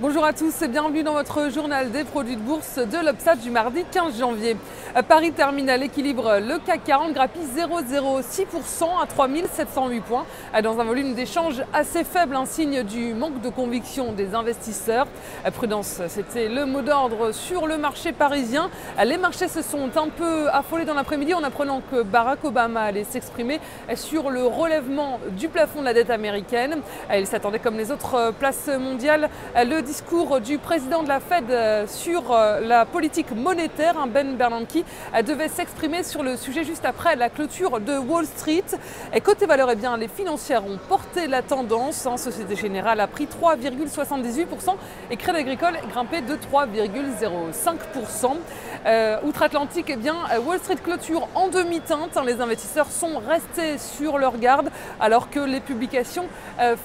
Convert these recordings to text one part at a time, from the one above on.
Bonjour à tous et bienvenue dans votre journal des produits de bourse de l'Obstat du mardi 15 janvier. Paris termine à l'équilibre, le CAC 40 grappille 0,06% à 3708 points dans un volume d'échange assez faible, un signe du manque de conviction des investisseurs. Prudence, c'était le mot d'ordre sur le marché parisien. Les marchés se sont un peu affolés dans l'après-midi en apprenant que Barack Obama allait s'exprimer sur le relèvement du plafond de la dette américaine. Il s'attendait comme les autres places mondiales le discours du président de la Fed sur la politique monétaire, Ben Bernanke, devait s'exprimer sur le sujet juste après la clôture de Wall Street. Et côté valeur, les financières ont porté la tendance. Société Générale a pris 3,78% et Crédit Agricole grimpé de 3,05%. Outre-Atlantique, Wall Street clôture en demi-teinte. Les investisseurs sont restés sur leur garde alors que les publications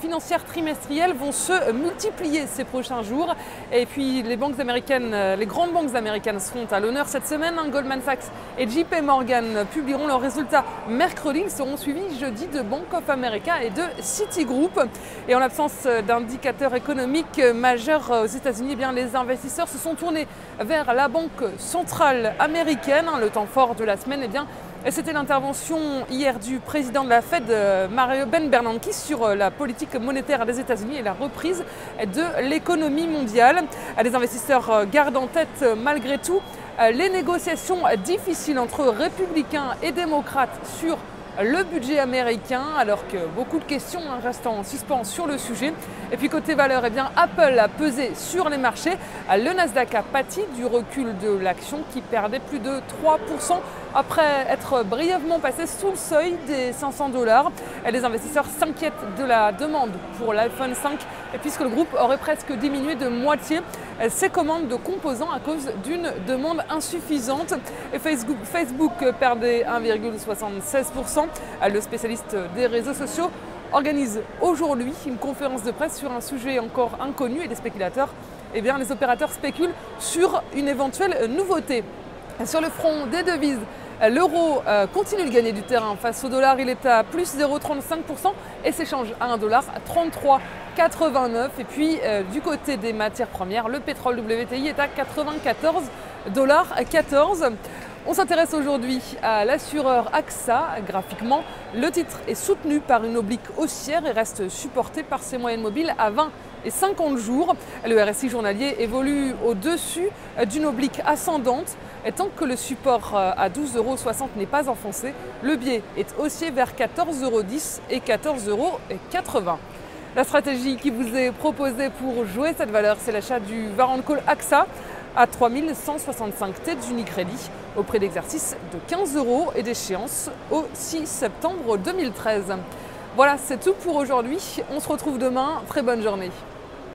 financières trimestrielles vont se multiplier ces prochains jours. Et puis les banques américaines, les grandes banques américaines seront à l'honneur cette semaine. Goldman Sachs et JP Morgan publieront leurs résultats mercredi. Ils seront suivis jeudi de Bank of America et de Citigroup. Et en l'absence d'indicateurs économiques majeurs aux États-Unis, les investisseurs se sont tournés vers la Banque centrale américaine. Le temps fort de la semaine, c'était l'intervention hier du président de la Fed, Ben Bernanke, sur la politique monétaire des États-Unis et la reprise de l'économie mondiale. Les investisseurs gardent en tête malgré tout les négociations difficiles entre républicains et démocrates sur le budget américain, alors que beaucoup de questions restent en suspens sur le sujet. Et puis côté valeur, Apple a pesé sur les marchés. Le Nasdaq a pâti du recul de l'action qui perdait plus de 3% après être brièvement passé sous le seuil des $500. Les investisseurs s'inquiètent de la demande pour l'iPhone 5 puisque le groupe aurait presque diminué de moitié ses commandes de composants à cause d'une demande insuffisante. Et Facebook perdait 1,76%. Le spécialiste des réseaux sociaux organise aujourd'hui une conférence de presse sur un sujet encore inconnu et les spéculateurs, les opérateurs spéculent sur une éventuelle nouveauté. Sur le front des devises, l'euro continue de gagner du terrain face au dollar. Il est à plus 0,35% et s'échange à $1,3389. Et puis du côté des matières premières, le pétrole WTI est à $94,14. On s'intéresse aujourd'hui à l'assureur AXA. Graphiquement, le titre est soutenu par une oblique haussière et reste supporté par ses moyennes mobiles à 20 et 50 jours. Le RSI journalier évolue au-dessus d'une oblique ascendante. Et tant que le support à 12,60 € n'est pas enfoncé, le biais est haussier vers 14,10 € et 14,80 €. La stratégie qui vous est proposée pour jouer cette valeur, c'est l'achat du Warrant Call AXA à 3165 têtes d'Unicredit au prix d'exercice de 15 € et d'échéance au 6 septembre 2013. Voilà, c'est tout pour aujourd'hui. On se retrouve demain. Très bonne journée.